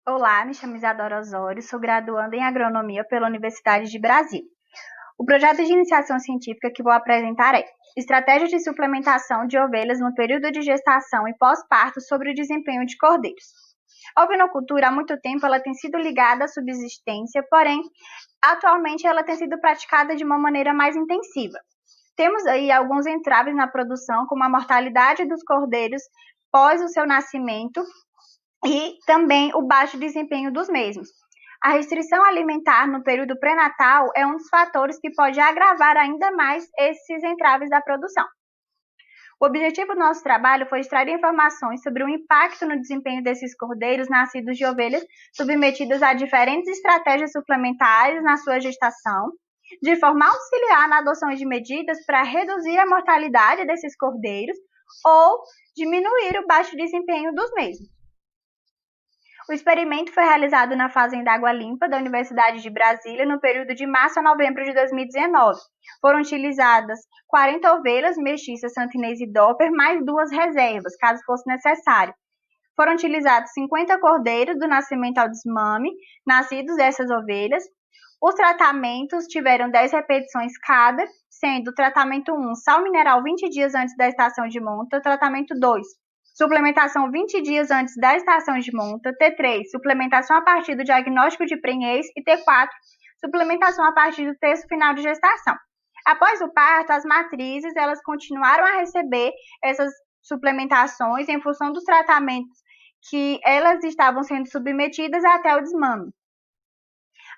Olá, me chamo Isadora Osório, sou graduanda em Agronomia pela Universidade de Brasília. O projeto de iniciação científica que vou apresentar é Estratégias de suplementação de ovelhas no período de gestação e pós-parto sobre o desempenho de cordeiros. A ovinocultura, há muito tempo, ela tem sido ligada à subsistência, porém, atualmente ela tem sido praticada de uma maneira mais intensiva. Temos aí alguns entraves na produção, como a mortalidade dos cordeiros pós o seu nascimento e também o baixo desempenho dos mesmos. A restrição alimentar no período pré-natal é um dos fatores que pode agravar ainda mais esses entraves da produção. O objetivo do nosso trabalho foi extrair informações sobre o impacto no desempenho desses cordeiros nascidos de ovelhas submetidas a diferentes estratégias suplementares na sua gestação, de forma a auxiliar na adoção de medidas para reduzir a mortalidade desses cordeiros ou diminuir o baixo desempenho dos mesmos. O experimento foi realizado na Fazenda Água Limpa da Universidade de Brasília no período de março a novembro de 2019. Foram utilizadas 40 ovelhas mestiças santinês e Dorper, mais 2 reservas, caso fosse necessário. Foram utilizados 50 cordeiros do nascimento ao desmame, nascidos dessas ovelhas. Os tratamentos tiveram 10 repetições cada, sendo o tratamento 1, sal mineral 20 dias antes da estação de monta, o tratamento 2, suplementação 20 dias antes da estação de monta, T3, suplementação a partir do diagnóstico de prenhez e T4, suplementação a partir do terço final de gestação. Após o parto, as matrizes elas continuaram a receber essas suplementações em função dos tratamentos que elas estavam sendo submetidas até o desmame.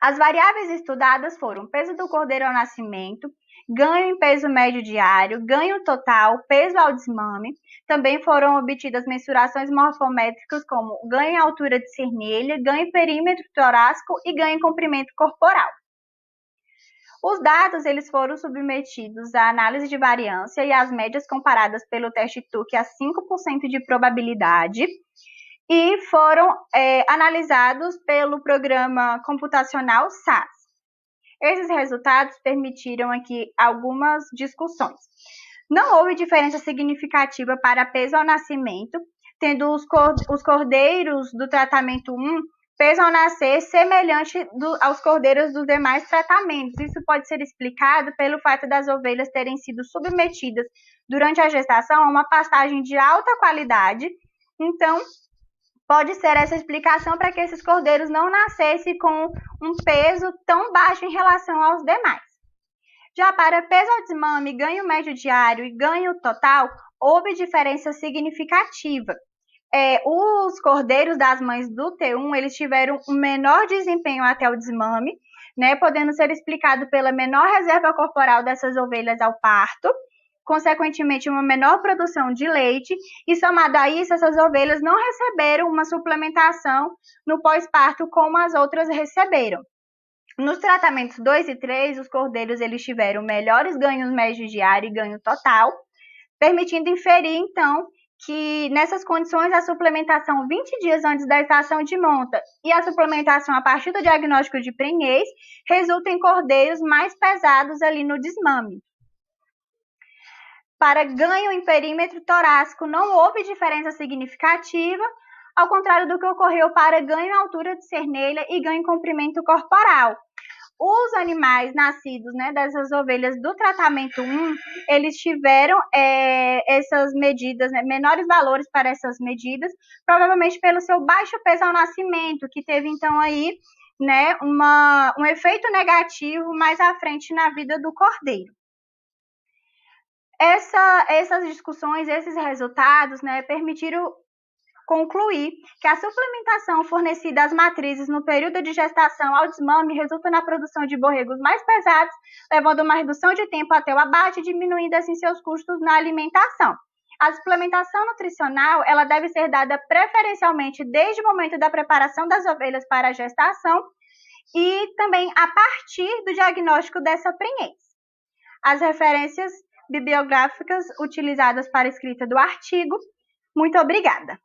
As variáveis estudadas foram peso do cordeiro ao nascimento, ganho em peso médio diário, ganho total, peso ao desmame. Também foram obtidas mensurações morfométricas como ganho em altura de cernelha, ganho em perímetro torácico e ganho em comprimento corporal. Os dados eles foram submetidos à análise de variância e às médias comparadas pelo teste Tuque a 5% de probabilidade e foram analisados pelo programa computacional SAS. Esses resultados permitiram aqui algumas discussões. Não houve diferença significativa para peso ao nascimento, tendo os cordeiros do tratamento 1 peso ao nascer semelhante aos cordeiros dos demais tratamentos. Isso pode ser explicado pelo fato das ovelhas terem sido submetidas durante a gestação a uma pastagem de alta qualidade. Então, pode ser essa explicação para que esses cordeiros não nascessem com um peso tão baixo em relação aos demais. Já para peso ao desmame, ganho médio diário e ganho total, houve diferença significativa. Os cordeiros das mães do T1, eles tiveram um menor desempenho até o desmame, podendo ser explicado pela menor reserva corporal dessas ovelhas ao parto, consequentemente uma menor produção de leite, e somado a isso, essas ovelhas não receberam uma suplementação no pós-parto como as outras receberam. Nos tratamentos 2 e 3, os cordeiros eles tiveram melhores ganhos médios diários e ganho total, permitindo inferir, então, que nessas condições a suplementação 20 dias antes da estação de monta e a suplementação a partir do diagnóstico de prenhez resulta em cordeiros mais pesados ali no desmame. Para ganho em perímetro torácico não houve diferença significativa, ao contrário do que ocorreu para ganho em altura de cernelha e ganho em comprimento corporal. Os animais nascidos dessas ovelhas do tratamento 1, eles tiveram essas medidas, menores valores para essas medidas, provavelmente pelo seu baixo peso ao nascimento, que teve então aí um efeito negativo mais à frente na vida do cordeiro. Essas discussões, esses resultados permitiram concluir que a suplementação fornecida às matrizes no período de gestação ao desmame resulta na produção de borregos mais pesados, levando a uma redução de tempo até o abate, diminuindo assim seus custos na alimentação. A suplementação nutricional ela deve ser dada preferencialmente desde o momento da preparação das ovelhas para a gestação e também a partir do diagnóstico dessa prenhez. As referências bibliográficas utilizadas para a escrita do artigo. Muito obrigada.